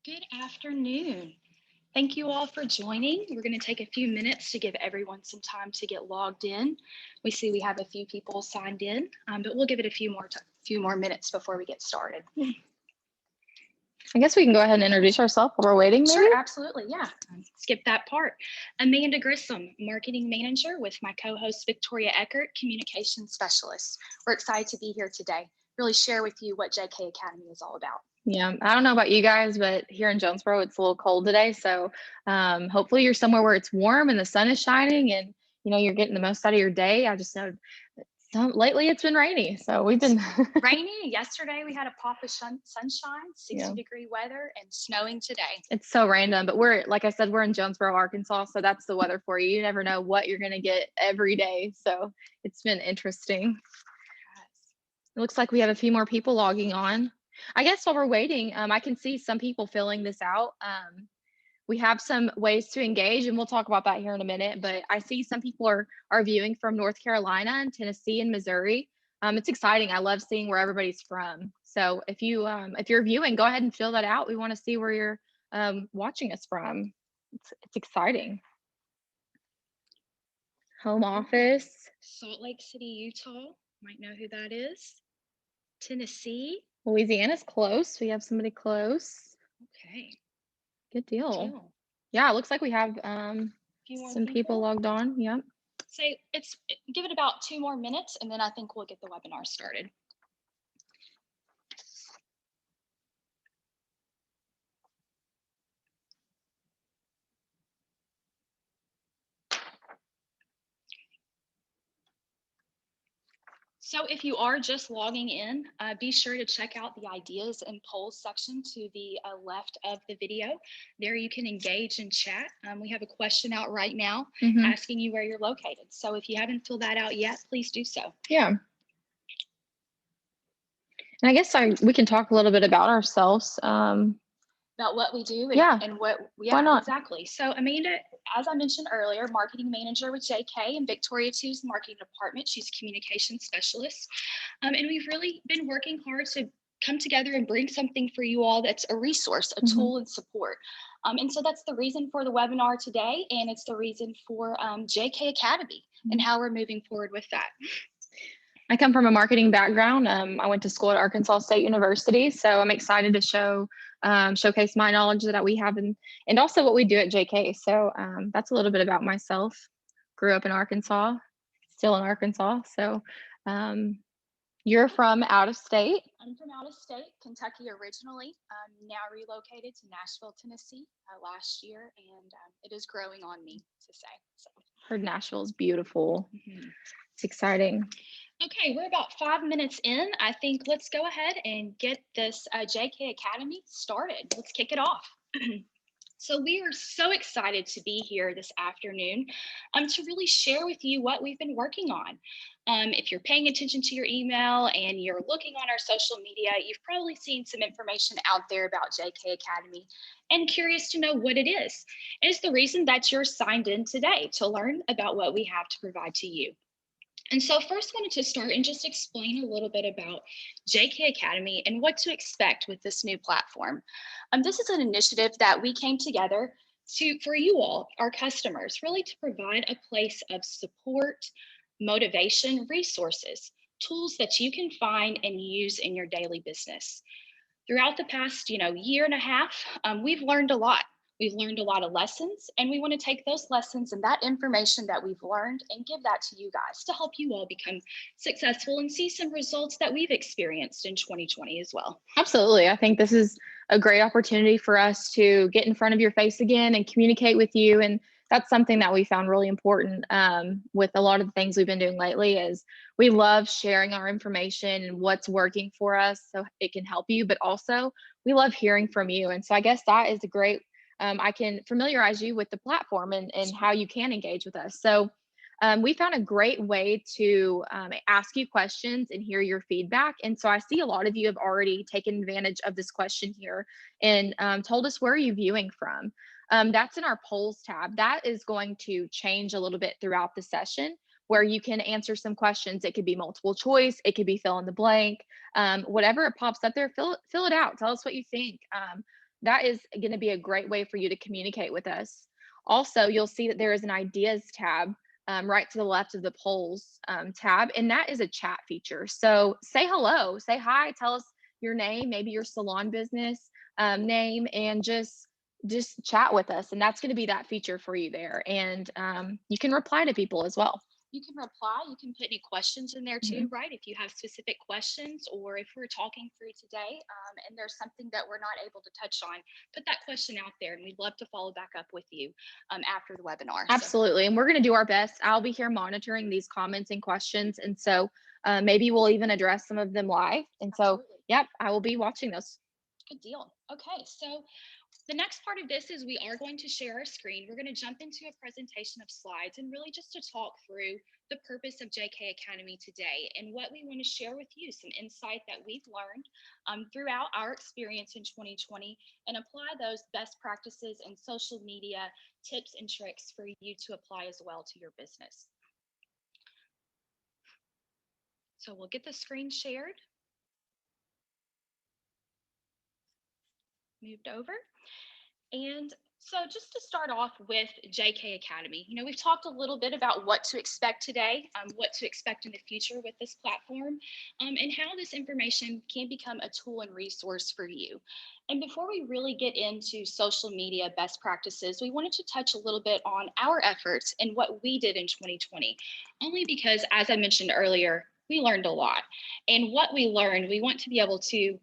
Good afternoon. Thank you all for joining. We're going to take a few minutes to give everyone some time to get logged in. We see we have a few people signed in, but we'll give it a few more minutes before we get started. I guess we can go ahead and introduce ourselves while we're waiting, maybe? Sure, absolutely. Yeah. Skip that part. Amanda Grissom, Marketing Manager with my co-host Victoria Eckert, Communications Specialist. We're excited to be here today, really share with you what JK Academy is all about. Yeah, I don't know about you guys, but here in Jonesboro, it's a little cold today. So hopefully you're somewhere where it's warm and the sun is shining and, you're getting the most out of your day. I just know lately it's been rainy. So we've been rainy. Yesterday we had a pop of sunshine, 60-degree weather, and snowing today. It's so random, but like I said, we're in Jonesboro, Arkansas. So that's the weather for you. You never know what you're going to get every day. So it's been interesting. It looks like we have a few more people logging on. I guess while we're waiting, I can see some people filling this out. We have some ways to engage, and we'll talk about that here in a minute. But I see some people are viewing from North Carolina and Tennessee and Missouri. It's exciting. I love seeing where everybody's from. So if you're viewing, go ahead and fill that out. We want to see where you're watching us from. It's exciting. Home office. Salt Lake City, Utah. Might know who that is. Tennessee. Louisiana's close. We have somebody close. Okay. Good deal. Yeah, it looks like we have some people logged on. Yep. Say give it about 2 more minutes, and then I think we'll get the webinar started. So if you are just logging in, be sure to check out the ideas and polls section to the left of the video. There you can engage and chat. We have a question out right now asking you where you're located. So if you haven't filled that out yet, please do so. Yeah. And I guess we can talk a little bit about ourselves. About what we do and what, why not? Exactly. So Amanda, as I mentioned earlier, marketing manager with JK, and Victoria too's marketing department. She's communication specialist. And we've really been working hard to come together and bring something for you all that's a resource, a tool and support. And so that's the reason for the webinar today, and it's the reason for JK Academy and how we're moving forward with that. I come from a marketing background. I went to school at Arkansas State University, so I'm excited to showcase my knowledge that we have and also what we do at JK. So that's a little bit about myself. Grew up in Arkansas, still in Arkansas. So you're from out of state? I'm from out of state, Kentucky originally. I'm now relocated to Nashville, Tennessee last year, and it is growing on me to say. So. Heard Nashville is beautiful. It's exciting. Okay, we're about 5 minutes in. I think let's go ahead and get this JK Academy started. Let's kick it off. So we are so excited to be here this afternoon to really share with you what we've been working on. If you're paying attention to your email and you're looking on our social media, you've probably seen some information out there about JK Academy and curious to know what it is. And it's the reason that you're signed in today to learn about what we have to provide to you. And so first I wanted to start and just explain a little bit about JK Academy and what to expect with this new platform. This is an initiative that we came together for you all, our customers, really to provide a place of support, motivation, resources, tools that you can find and use in your daily business. Throughout the past, year and a half, we've learned a lot. We've learned a lot of lessons, and we want to take those lessons and that information that we've learned and give that to you guys to help you all become successful and see some results that we've experienced in 2020 as well. Absolutely. I think this is a great opportunity for us to get in front of your face again and communicate with you. And that's something that we found really important with a lot of the things we've been doing lately is we love sharing our information and what's working for us so it can help you, but also we love hearing from you. And so I guess that is a great I can familiarize you with the platform and how you can engage with us. So we found a great way to ask you questions and hear your feedback. And so I see a lot of you have already taken advantage of this question here and told us where are you viewing from. That's in our polls tab. That is going to change a little bit throughout the session where you can answer some questions. It could be multiple choice. It could be fill in the blank. Whatever it pops up there, fill it out. Tell us what you think. that is going to be a great way for you to communicate with us. Also, you'll see that there is an ideas tab right to the left of the polls tab, and that is a chat feature. So say hello, say hi, tell us your name, maybe your salon business name, and just chat with us. And that's going to be that feature for you there. And you can reply to people as well. You can reply, you can put any questions in there too, right? If you have specific questions, or if we're talking through today and there's something that we're not able to touch on, put that question out there and we'd love to follow back up with you after the webinar. Absolutely. And we're going to do our best. I'll be here monitoring these comments and questions. And so maybe we'll even address some of them live. And Absolutely. so, yep, I will be watching those. Good deal. Okay, so the next part of this is we are going to share our screen. We're going to jump into a presentation of slides and really just to talk through the purpose of JK Academy today and what we want to share with you, some insight that we've learned throughout our experience in 2020, and apply those best practices and social media tips and tricks for you to apply as well to your business. So we'll get the screen shared. Moved over. And so just to start off with JK Academy, you know, we've talked a little bit about what to expect today, what to expect in the future with this platform, and how this information can become a tool and resource for you. And before we really get into social media best practices, we wanted to touch a little bit on our efforts and what we did in 2020, only because, as I mentioned earlier, we learned a lot. And what we learned, we want to be able to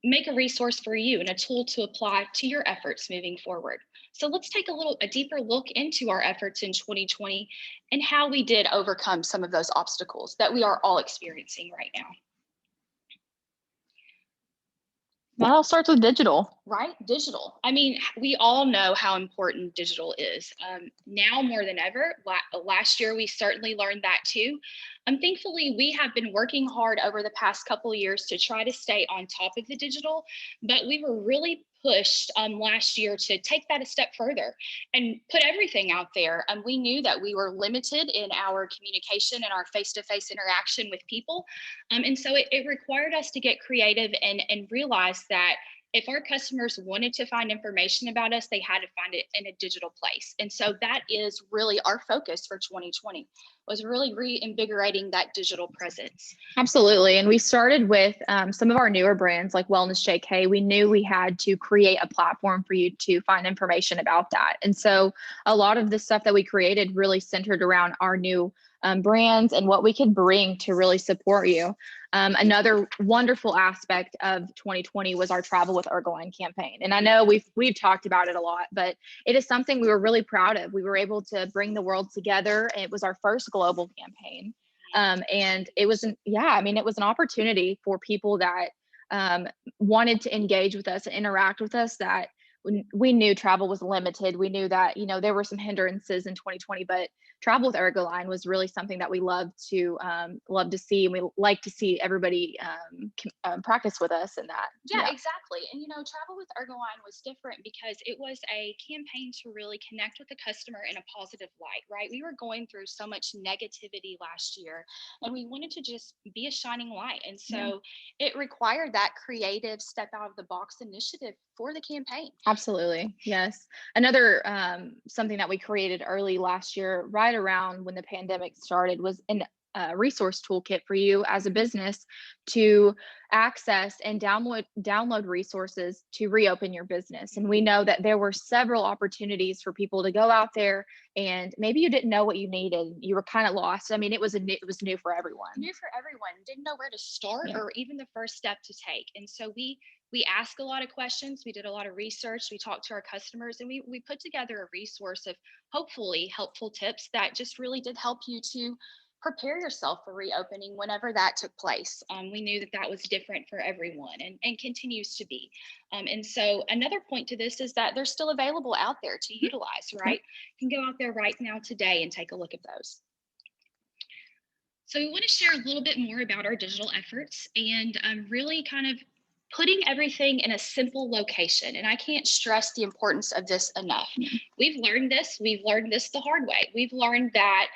make a resource for you and a tool to apply to your efforts moving forward. So let's take a deeper look into our efforts in 2020 and how we did overcome some of those obstacles that we are all experiencing right now. That all starts with digital. Right? Digital. I mean, we all know how important digital is. Now more than ever. Last year, we certainly learned that too. Thankfully, we have been working hard over the past couple of years to try to stay on top of the digital, but we were really pushed last year to take that a step further and put everything out there. We knew that we were limited in our communication and our face-to-face interaction with people. And so it required us to get creative and realize that if our customers wanted to find information about us, they had to find it in a digital place. And so that is really our focus for 2020, was really reinvigorating that digital presence. Absolutely. And we started with some of our newer brands like Wellness JK. We knew we had to create a platform for you to find information about that. And so a lot of the stuff that we created really centered around our new brands and what we could bring to really support you. Another wonderful aspect of 2020 was our Travel with Ergoline campaign. And I know we've talked about it a lot, but it is something we were really proud of. We were able to bring the world together. It was our first global campaign. And it was it was an opportunity for people that wanted to engage with us and interact with us, that we knew travel was limited. We knew that, you know, there were some hindrances in 2020, but Travel with Ergoline was really something that we love to see, and we like to see everybody practice with us in that. Yeah, exactly. And you know, Travel with Ergoline was different because it was a campaign to really connect with the customer in a positive light, right? We were going through so much negativity last year, and we wanted to just be a shining light. And so it required that creative step out of the box initiative for the campaign. Absolutely. Yes. Another something that we created early last year, right around when the pandemic started, was a resource toolkit for you as a business to access and download resources to reopen your business. And we know that there were several opportunities for people to go out there, and maybe you didn't know what you needed. You were kind of lost. I mean, it was new for everyone. New for everyone. Didn't know where to start or even the first step to take. And so we asked a lot of questions. We did a lot of research. We talked to our customers, and we put together a resource of hopefully helpful tips that just really did help you to prepare yourself for reopening whenever that took place. We knew that was different for everyone and continues to be. And so another point to this is that they're still available out there to utilize, right? You can go out there right now today and take a look at those. So we want to share a little bit more about our digital efforts and really kind of putting everything in a simple location. And I can't stress the importance of this enough. We've learned this the hard way. We've learned that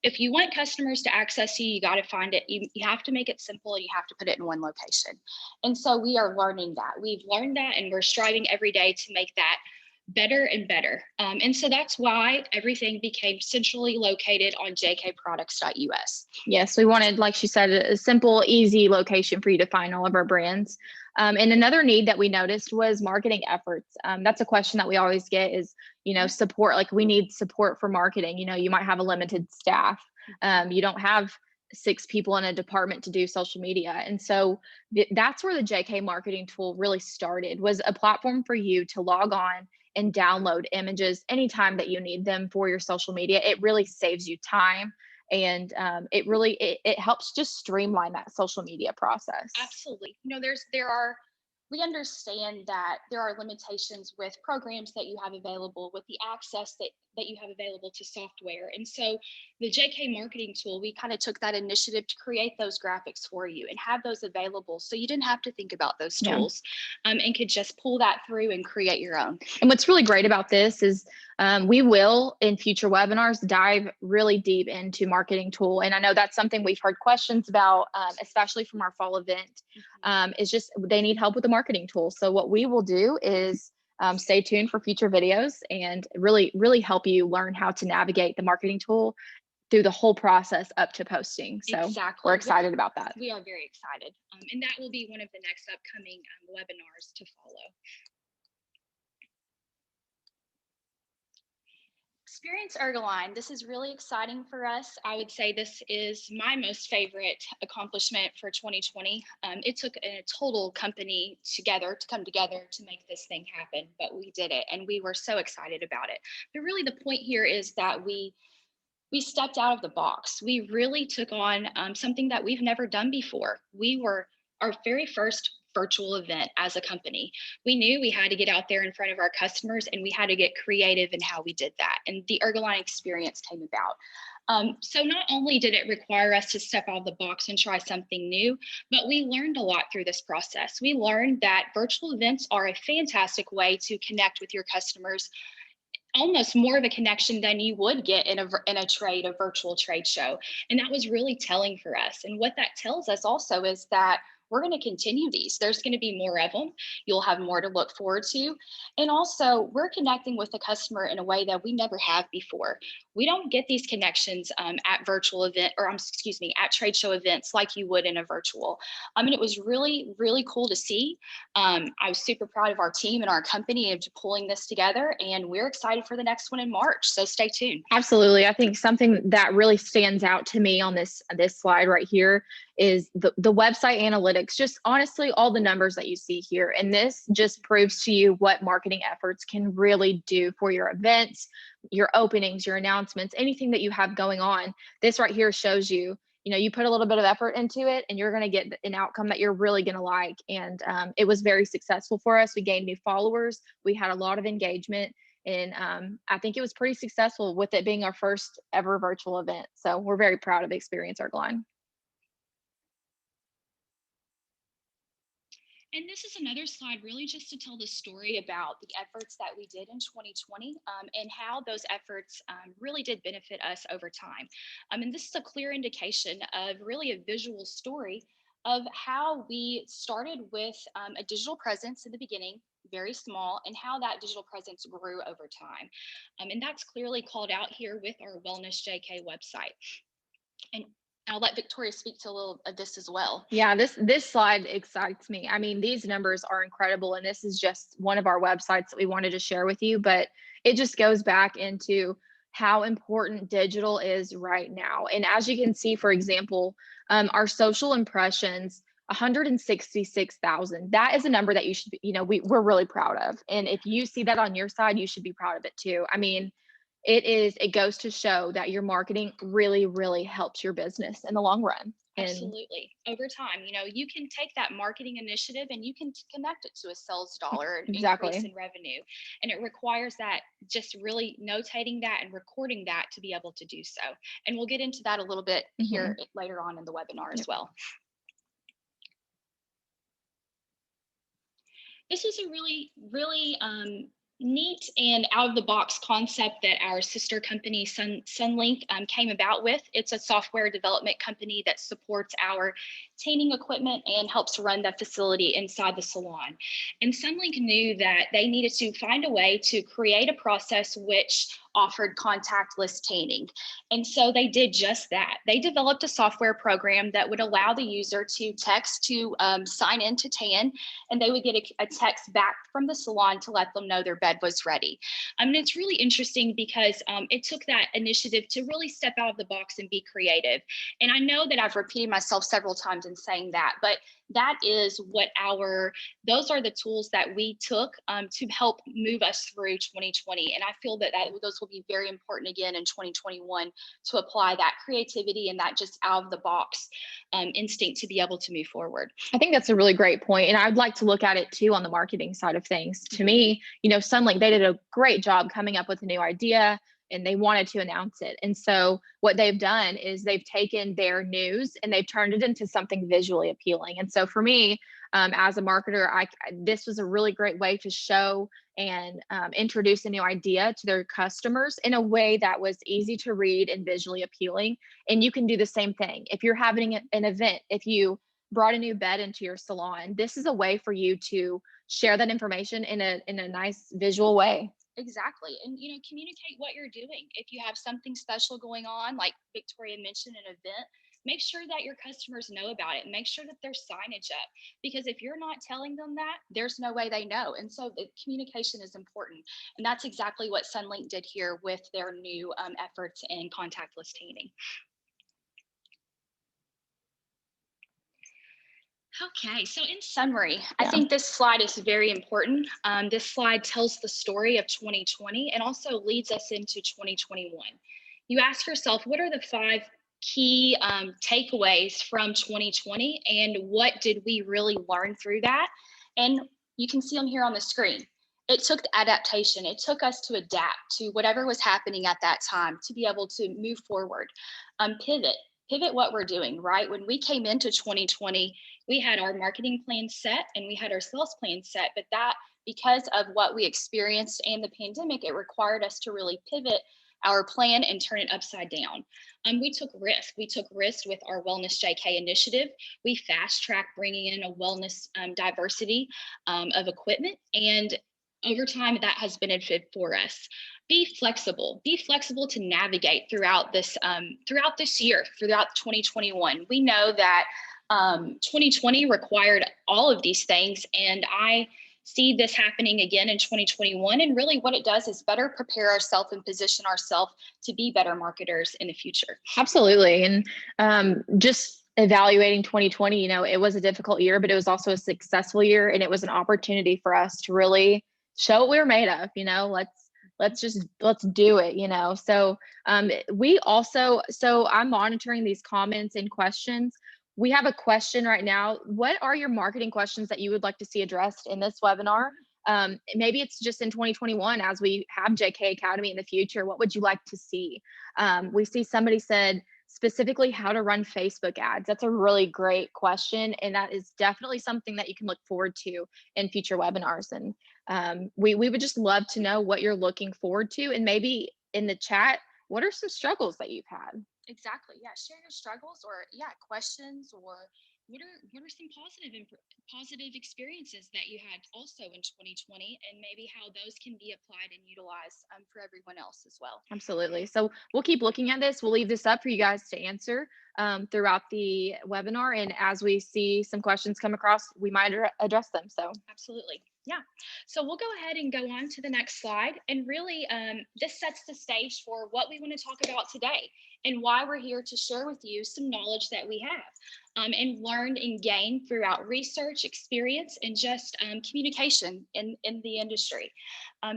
if you want customers to access you, you got to find it. You have to make it simple and you have to put it in one location. And so we are learning that. We've learned that and we're striving every day to make that better and better. And so that's why everything became centrally located on jkproducts.us. Yes, we wanted, like she said, a simple, easy location for you to find all of our brands. And another need that we noticed was marketing efforts. That's a question that we always get is, support. Like we need support for marketing. You might have a limited staff. You don't have 6 people in a department to do social media. And so that's where the JK marketing tool really started, was a platform for you to log on and download images anytime that you need them for your social media. It really saves you time, and it helps just streamline that social media process. Absolutely. We understand that there are limitations with programs that you have available, with the access that you have available to software. And so the JK marketing tool, we kind of took that initiative to create those graphics for you and have those available, so you didn't have to think about those tools, and could just pull that through and create your own. And what's really great about this is we will, in future webinars, dive really deep into marketing tool. And I know that's something we've heard questions about, especially from our fall event. Is just they need help with the marketing tool. So what we will do is stay tuned for future videos and really help you learn how to navigate the marketing tool through the whole process up to posting. So Exactly. We're excited about that. We are very excited. And that will be one of the next upcoming webinars to follow. Experience Ergoline. This is really exciting for us. I would say this is my most favorite accomplishment for 2020. It took a total company to come together to make this thing happen, but we did it and we were so excited about it. But really the point here is that we stepped out of the box. We really took on something that we've never done before. We were our very first virtual event as a company. We knew we had to get out there in front of our customers and we had to get creative in how we did that. And the Ergoline experience came about. So not only did it require us to step out of the box and try something new, but we learned a lot through this process. We learned that virtual events are a fantastic way to connect with your customers, almost more of a connection than you would get in a virtual trade show. And that was really telling for us. And what that tells us also is that we're going to continue these. There's going to be more of them. You'll have more to look forward to. And also, we're connecting with the customer in a way that we never have before. We don't get these connections at at trade show events like you would in a virtual. And it was really, really cool to see. I was super proud of our team and our company of pulling this together, and we're excited for the next one in March. So stay tuned. Absolutely. I think something that really stands out to me on this slide right here is the website analytics, just honestly, all the numbers that you see here. And this just proves to you what marketing efforts can really do for your events, your openings, your announcements, anything that you have going on. This right here shows you, you put a little bit of effort into it and you're going to get an outcome that you're really going to like. And it was very successful for us. We gained new followers. We had a lot of engagement. And I think it was pretty successful with it being our first ever virtual event. So we're very proud of Experience Ergoline. And this is another slide really just to tell the story about the efforts that we did in 2020 and how those efforts really did benefit us over time. And this is a clear indication of really a visual story of how we started with a digital presence in the beginning, very small, and how that digital presence grew over time. And that's clearly called out here with our Wellness JK website. And I'll let Victoria speak to a little of this as well. Yeah, this slide excites me. I mean, these numbers are incredible, and this is just one of our websites that we wanted to share with you, but it just goes back into how important digital is right now. And as you can see, for example, our social impressions, 166,000. That is a number that you should, we're really proud of. And if you see that on your side, you should be proud of it too. I mean, it goes to show that your marketing really, really helps your business in the long run. Absolutely. Over time, you can take that marketing initiative and you can connect it to a sales dollar increase in revenue. And it requires that just really notating that and recording that to be able to do so. And we'll get into that a little bit here later on in the webinar as well. This is a really, really neat and out of the box concept that our sister company Sunlink came about with. It's a software development company that supports our tanning equipment and helps run the facility inside the salon. And Sunlink knew that they needed to find a way to create a process which offered contactless tanning. And so they did just that. They developed a software program that would allow the user to text to sign in to tan, and they would get a text back from the salon to let them know their bed was ready. I mean, it's really interesting because it took that initiative to really step out of the box and be creative. And I know that I've repeated myself several times in saying that, but that is what those are the tools that we took to help move us through 2020. And I feel that those will be very important again in 2021 to apply that creativity and that just out of the box instinct to be able to move forward. I think that's a really great point. And I'd like to look at it too on the marketing side of things. To me, Sunlink, they did a great job coming up with a new idea and they wanted to announce it. And so what they've done is they've taken their news and they've turned it into something visually appealing. And so for me, as a marketer, this was a really great way to show and introduce a new idea to their customers in a way that was easy to read and visually appealing. And you can do the same thing. If you're having an event, if you brought a new bed into your salon, this is a way for you to share that information in a nice visual way. Exactly. And, communicate what you're doing. If you have something special going on, like Victoria mentioned, an event, make sure that your customers know about it. Make sure that there's signage up, because if you're not telling them that, there's no way they know. And so the communication is important. And that's exactly what Sunlink did here with their new efforts in contactless tanning. Okay, so in summary, I think this slide is very important. This slide tells the story of 2020 and also leads us into 2021. You ask yourself, what are the 5 key takeaways from 2020 and what did we really learn through that? And you can see them here on the screen. It took adaptation. It took us to adapt to whatever was happening at that time to be able to move forward, pivot what we're doing, right? When we came into 2020, we had our marketing plan set and we had our sales plan set, but that, because of what we experienced and the pandemic, it required us to really pivot our plan and turn it upside down. We took risk. We took risk with our Wellness JK initiative. We fast-tracked bringing in a wellness diversity of equipment, and over time that has benefited for us. Be flexible to navigate throughout this year, throughout 2021. We know that 2020 required all of these things, and I see this happening again in 2021. And really what it does is better prepare ourselves and position ourselves to be better marketers in the future. Absolutely. And just evaluating 2020, it was a difficult year, but it was also a successful year, and it was an opportunity for us to really show what we were made of. Let's do it. So I'm monitoring these comments and questions. We have a question right now. What are your marketing questions that you would like to see addressed in this webinar? Maybe it's just in 2021 as we have JK Academy in the future. What would you like to see? We see somebody said specifically how to run Facebook ads. That's a really great question, and that is definitely something that you can look forward to in future webinars. And we would just love to know what you're looking forward to, and maybe in the chat, what are some struggles that you've had? Exactly. Yeah. Share your struggles or questions, or what are some positive experiences that you had also in 2020, and maybe how those can be applied and utilized for everyone else as well. Absolutely. So we'll keep looking at this. We'll leave this up for you guys to answer throughout the webinar. And as we see some questions come across, we might address them. So absolutely. Yeah. So we'll go ahead and go on to the next slide. And really, this sets the stage for what we want to talk about today and why we're here to share with you some knowledge that we have and learned and gained throughout research, experience, and just communication in the industry.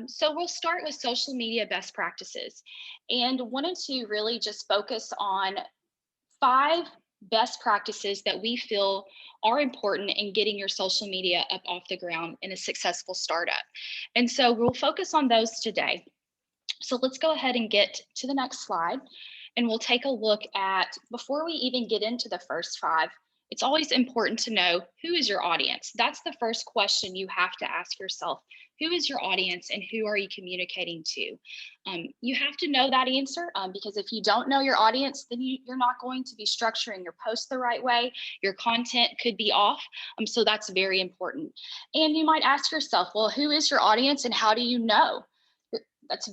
So we'll start with social media best practices, and wanted to really just focus on 5 best practices that we feel are important in getting your social media up off the ground in a successful startup. And so we'll focus on those today. So let's go ahead and get to the next slide, and we'll take a look at, before we even get into the first 5, It's always important to know, who is your audience? That's the first question you have to ask yourself. Who is your audience and who are you communicating to? You have to know that answer, because if you don't know your audience, then you're not going to be structuring your post the right way. Your content could be off. So that's very important. And you might ask yourself, well, who is your audience and how do you know? That's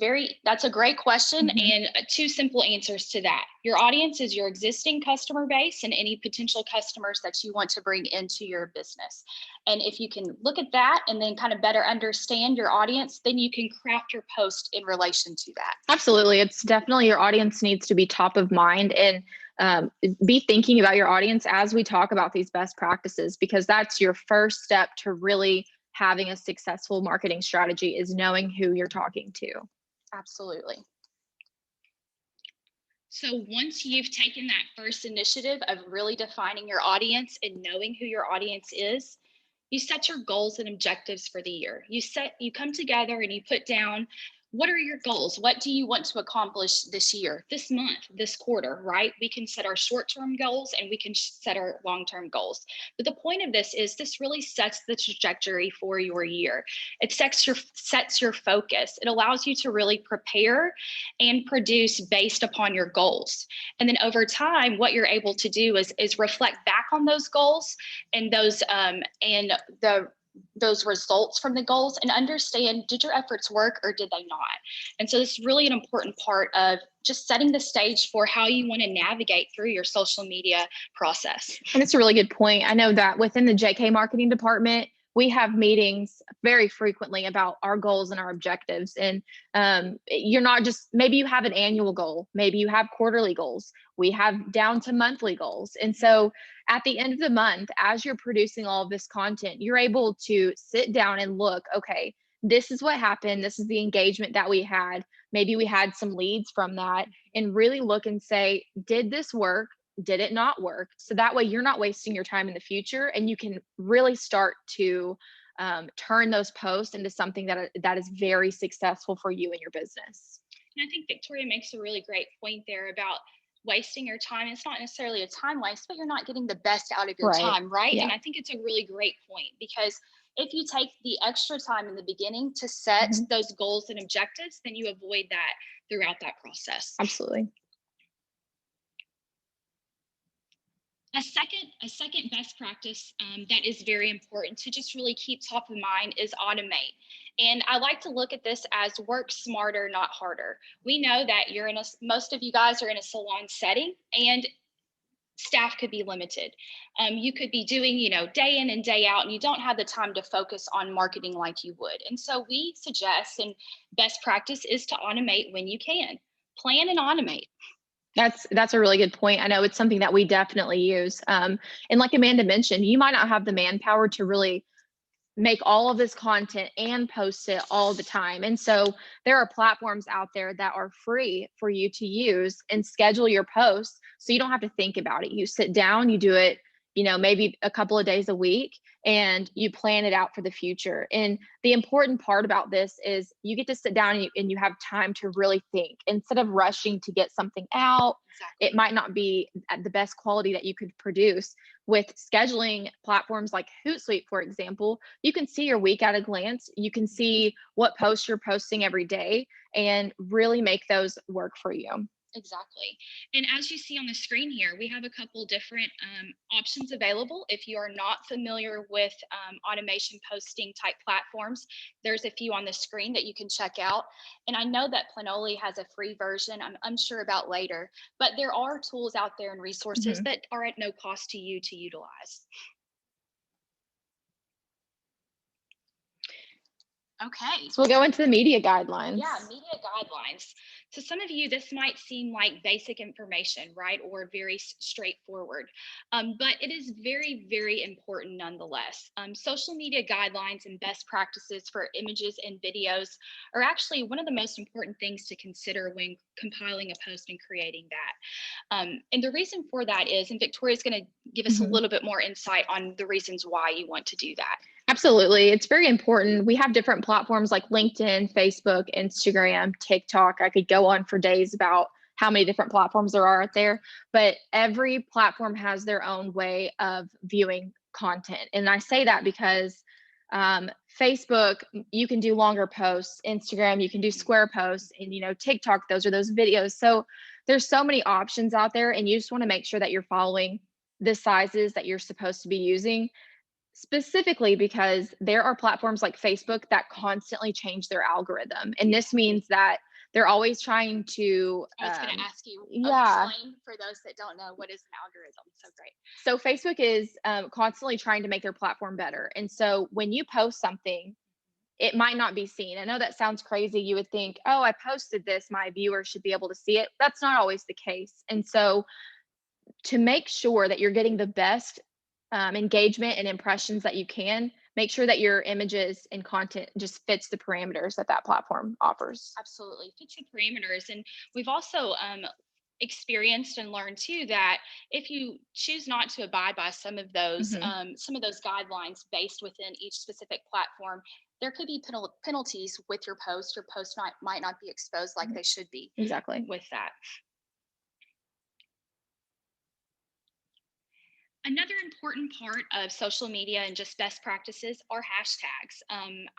a great question, and two simple answers to that. Your audience is your existing customer base and any potential customers that you want to bring into your business. And if you can look at that and then kind of better understand your audience, then you can craft your post in relation to that. Absolutely. It's definitely, your audience needs to be top of mind, and be thinking about your audience as we talk about these best practices, because that's your first step to really having a successful marketing strategy, is knowing who you're talking to. Absolutely. So once you've taken that first initiative of really defining your audience and knowing who your audience is, you set your goals and objectives for the year. You come together and you put down, what are your goals? What do you want to accomplish this year, this month, this quarter, right? We can set our short-term goals and we can set our long-term goals. But the point of this is, this really sets the trajectory for your year. It sets your focus. It allows you to really prepare and produce based upon your goals. And then over time, what you're able to do is reflect back on those goals and those results from the goals, and understand, did your efforts work or did they not? And so this is really an important part of just setting the stage for how you want to navigate through your social media process. And it's a really good point. I know that within the JK marketing department, we have meetings very frequently about our goals and our objectives. And you're not just, maybe you have an annual goal, maybe you have quarterly goals. We have down to monthly goals. And so at the end of the month, as you're producing all of this content, you're able to sit down and look, okay, this is what happened. This is the engagement that we had. Maybe we had some leads from that, and really look and say, did this work? Did it not work? So that way you're not wasting your time in the future, and you can really start to turn those posts into something that is very successful for you and your business. And I think Victoria makes a really great point there about wasting your time. It's not necessarily a time waste, but you're not getting the best out of your time, right? Yeah. And I think it's a really great point, because if you take the extra time in the beginning to set those goals and objectives, then you avoid that throughout that process. Absolutely. A second best practice that is very important to just really keep top of mind is automate. And I like to look at this as work smarter, not harder. We know that most of you guys are in a salon setting, and staff could be limited. You could be doing, day in and day out, and you don't have the time to focus on marketing like you would. And so we suggest, and best practice is to automate when you can. Plan and automate. That's a really good point. I know it's something that we definitely use. And like Amanda mentioned, you might not have the manpower to really make all of this content and post it all the time. And so there are platforms out there that are free for you to use and schedule your posts, so you don't have to think about it. You sit down, you do it, maybe a couple of days a week, and you plan it out for the future. And the important part about this is you get to sit down and you have time to really think, instead of rushing to get something out. Exactly. It might not be at the best quality that you could produce. With scheduling platforms like Hootsuite, for example, you can see your week at a glance. You can see what posts you're posting every day and really make those work for you. Exactly. And as you see on the screen here, we have a couple different options available. If you are not familiar with automation posting type platforms, there's a few on the screen that you can check out. And I know that Planoly has a free version I'm unsure about later, but there are tools out there and resources that are at no cost to you to utilize. Okay. So we'll go into the media guidelines. Yeah, media guidelines. To some of you, this might seem like basic information, right? Or very straightforward, but it is very, very important nonetheless. Social media guidelines and best practices for images and videos are actually one of the most important things to consider when compiling a post and creating that. And the reason for that is, and Victoria's going to give us a little bit more insight on the reasons why you want to do that. Absolutely. It's very important. We have different platforms like LinkedIn, Facebook, Instagram, TikTok. I could go on for days about how many different platforms there are out there, but every platform has their own way of viewing content. And I say that because Facebook, you can do longer posts, Instagram, you can do square posts, and TikTok, those are those videos. So there's so many options out there, and you just want to make sure that you're following the sizes that you're supposed to be using, specifically because there are platforms like Facebook that constantly change their algorithm. And this means that they're always trying to, I was going to ask you, yeah. explain for those that don't know, what is an algorithm? So great. So Facebook is constantly trying to make their platform better. And so when you post something, it might not be seen. I know that sounds crazy. You would think, oh, I posted this, my viewers should be able to see it. That's not always the case. And so to make sure that you're getting the best engagement and impressions that you can, make sure that your images and content just fits the parameters that that platform offers. Absolutely, fits the parameters. And we've also experienced and learned too that if you choose not to abide by Mm-hmm. some of those guidelines based within each specific platform, there could be penalties with your post. Your post might not be exposed like they should be Exactly. with that. Another important part of social media and just best practices are hashtags.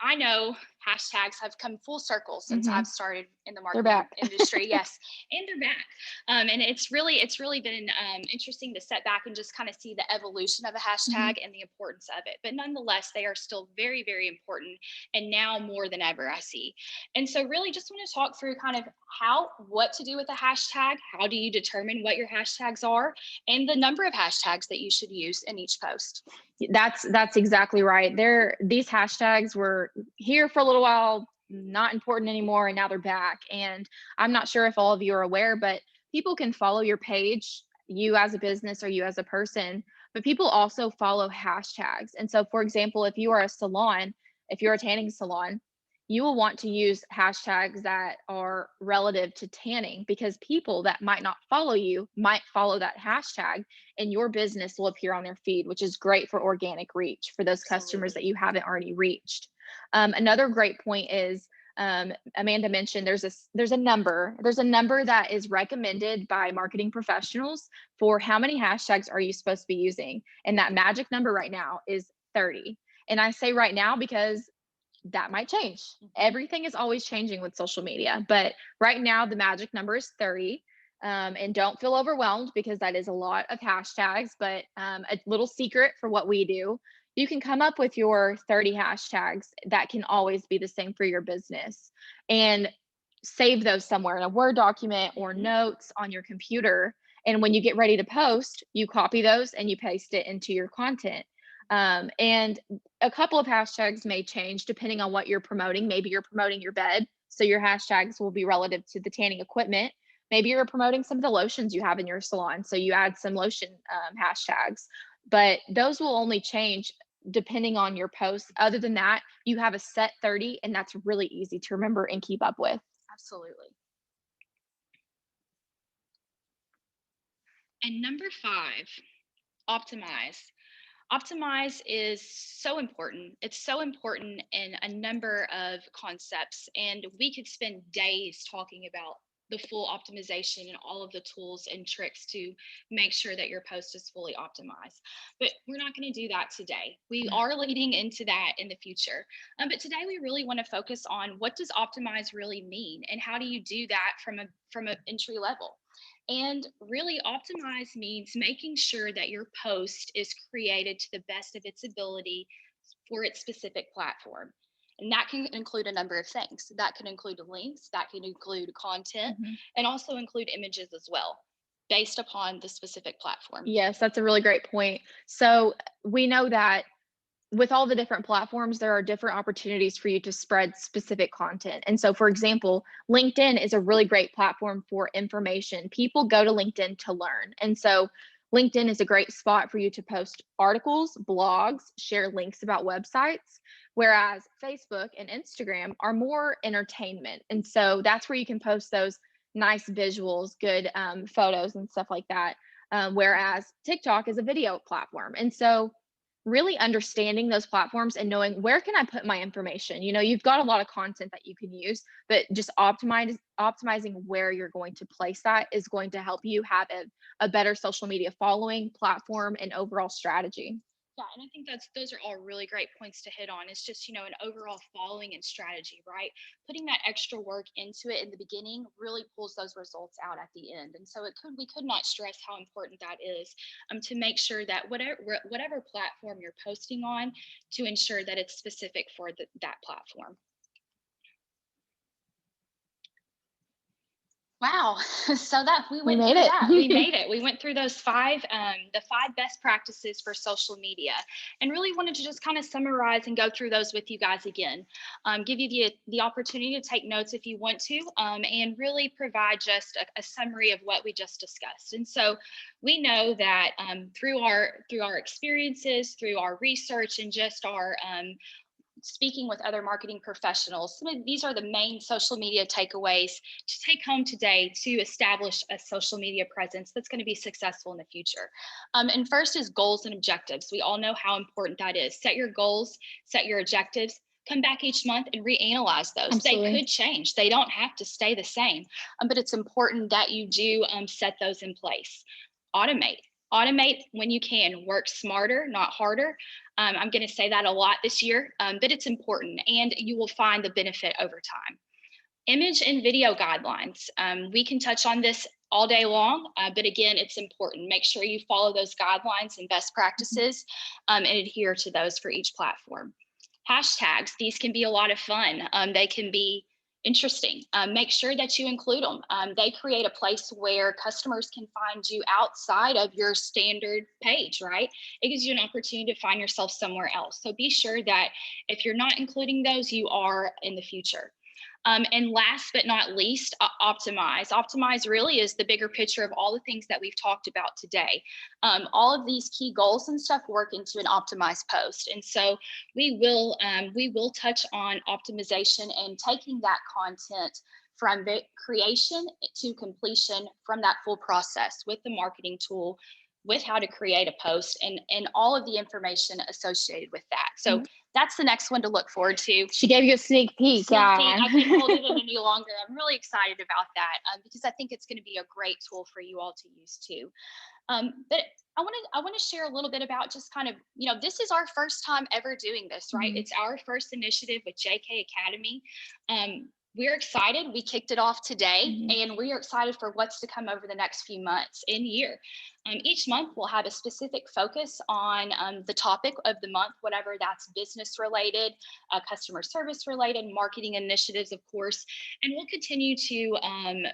I know hashtags have come full circle since Mm-hmm. I've started in the They're marketing back. industry. Yes, and they're back. And it's really been interesting to sit back and just kind of see the evolution of a Mm-hmm. hashtag and the importance of it. But nonetheless, they are still very important, and now more than ever, I see. And so, really, just want to talk through kind of what to do with a hashtag. How do you determine what your hashtags are? And the number of hashtags that you should use in each post. That's exactly right. These hashtags were here for a little while, not important anymore, and now they're back. And I'm not sure if all of you are aware, but people can follow your page, you as a business or you as a person, but people also follow hashtags. And so, for example, if you are a salon, if you're a tanning salon, you will want to use hashtags that are relative to tanning, because people that might not follow you might follow that hashtag, and your business will appear on their feed, which is great for organic reach for those customers that Absolutely. you haven't already reached. Another great point is, Amanda mentioned there's a number that is recommended by marketing professionals for how many hashtags are you supposed to be using, and that magic number right now is 30. And I say right now because that might change. Everything is always changing with social media, but right now the magic number is 30. And don't feel overwhelmed because that is a lot of hashtags, but a little secret for what we do, you can come up with your 30 hashtags that can always be the same for your business, and save those somewhere in a Word document or notes on your computer. And when you get ready to post, you copy those and you paste it into your content. And a couple of hashtags may change depending on what you're promoting. Maybe you're promoting your bed, so your hashtags will be relative to the tanning equipment. Maybe you're promoting some of the lotions you have in your salon, so you add some lotion hashtags. But those will only change depending on your posts. Other than that, you have a set 30, and that's really easy to remember and keep up with. Absolutely. And number 5, optimize. Optimize is so important. It's so important in a number of concepts, and we could spend days talking about the full optimization and all of the tools and tricks to make sure that your post is fully optimized. But we're not going to do that today. We are leading into that in the future. But today we really want to focus on what does optimize really mean, and how do you do that from a entry level. And really, optimize means making sure that your post is created to the best of its ability for its specific platform. And that can include a number of things. That can include links, that can include content, and also include images as well, based upon the specific platform. Yes, that's a really great point. So we know that with all the different platforms, there are different opportunities for you to spread specific content. And so, for example, LinkedIn is a really great platform for information. People go to LinkedIn to learn. And so, LinkedIn is a great spot for you to post articles, blogs, share links about websites, whereas Facebook and Instagram are more entertainment. And so, that's where you can post those nice visuals, good photos, and stuff like that. Whereas TikTok is a video platform. And so, really understanding those platforms and knowing where can I put my information. You've got a lot of content that you can use, but just optimizing where you're going to place that is going to help you have a better social media following, platform, and overall strategy. Yeah, and I think those are all really great points to hit on. It's just, an overall following and strategy, right? Putting that extra work into it in the beginning really pulls those results out at the end. And so we could not stress how important that is, to make sure that whatever platform you're posting on, to ensure that it's specific for that platform. Wow. So that we We went made through that. We it. made it. We went through those the five best practices for social media, and really wanted to just kind of summarize and go through those with you guys again. Give you the opportunity to take notes if you want to, and really provide just a summary of what we just discussed. And so we know that through our experiences, through our research, and just our speaking with other marketing professionals, these are the main social media takeaways to take home today to establish a social media presence that's going to be successful in the future. And first is goals and objectives. We all know how important that is. Set your goals, set your objectives, come back each month and reanalyze those. Absolutely. They could change. They don't have to stay the same, but it's important that you do set those in place. Automate when you can. Work smarter, not harder. I'm going to say that a lot this year, but it's important, and you will find the benefit over time. Image and video guidelines. We can touch on this all day long, but again, it's important. Make sure you follow those guidelines and best practices, and adhere to those for each platform. Hashtags. These can be a lot of fun. They can be interesting. Make sure that you include them. They create a place where customers can find you outside of your standard page, right? It gives you an opportunity to find yourself somewhere else. So be sure that if you're not including those, you are in the future. And last but not least, optimize. Optimize really is the bigger picture of all the things that we've talked about today. All of these key goals and stuff work into an optimized post. And so we will touch on optimization and taking that content from the creation to completion, from that full process with the marketing tool, with how to create a post, and all of the information associated with that. So that's the next one to look forward to. She gave you a sneak peek. I couldn't hold it in any longer. I'm really excited about that, because I think it's going to be a great tool for you all to use too. But I want to share a little bit about just kind of, this is our first time ever doing this, right? Mm-hmm. It's our first initiative with JK Academy. We're excited. We kicked it off today, and we are excited for what's to come over the next few months and year. Each month we'll have a specific focus on the topic of the month, whatever that's business related, customer service related, marketing initiatives, of course. And we'll continue to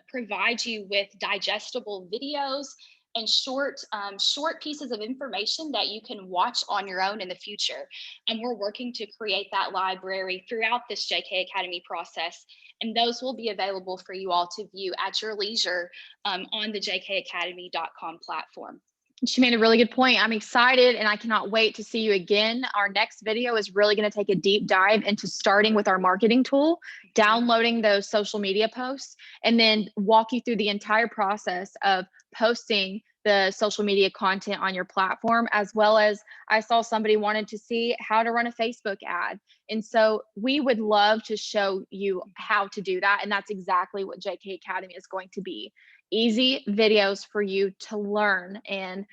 provide you with digestible videos and short pieces of information that you can watch on your own in the future. And we're working to create that library throughout this JK Academy process. And those will be available for you all to view at your leisure on the jkacademy.com platform. She made a really good point. I'm excited, and I cannot wait to see you again. Our next video is really going to take a deep dive into starting with our marketing tool, downloading those social media posts, and then walk you through the entire process of posting the social media content on your platform, as well as I saw somebody wanted to see how to run a Facebook ad. And so we would love to show you how to do that. And that's exactly what JK Academy is going to be. Easy videos for you to learn. And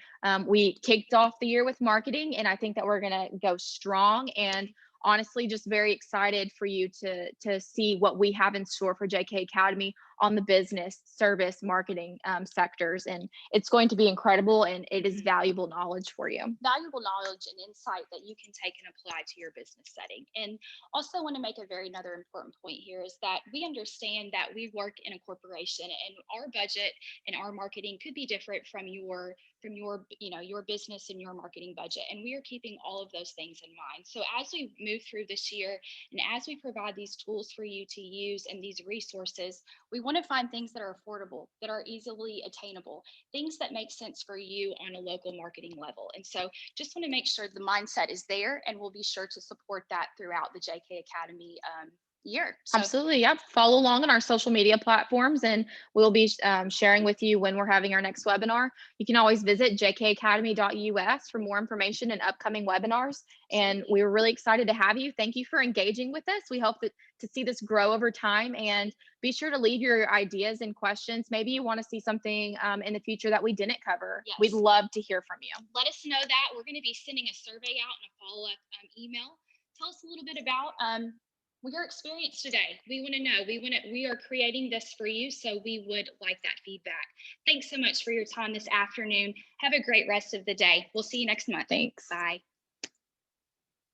we kicked off the year with marketing, and I think that we're going to go strong, and honestly just very excited for you to see what we have in store for JK Academy on the business, service, marketing sectors. And it's going to be incredible, and it is valuable knowledge for you. Valuable knowledge and insight that you can take and apply to your business setting. And also want to make another important point here is that we understand that we work in a corporation, and our budget and our marketing could be different from your business and your marketing budget. And we are keeping all of those things in mind. So as we move through this year, and as we provide these tools for you to use and these resources, we want to find things that are affordable, that are easily attainable, things that make sense for you on a local marketing level. And so just want to make sure the mindset is there, and we'll be sure to support that throughout the JK Academy year. So Absolutely. Yep. Follow along on our social media platforms, and we'll be sharing with you when we're having our next webinar. You can always visit jkacademy.us for more information and upcoming webinars. And absolutely. we were really excited to have you. Thank you for engaging with us. We hope to see this grow over time, and be sure to leave your ideas and questions. Maybe you want to see something in the future that we didn't cover. We'd Yes. love to hear from you. Let us know that. We're going to be sending a survey out and a follow-up email. Tell us a little bit about your experience today. We want to know. We are creating this for you, so we would like that feedback. Thanks so much for your time this afternoon. Have a great rest of the day. We'll see you next month. Thanks. Bye.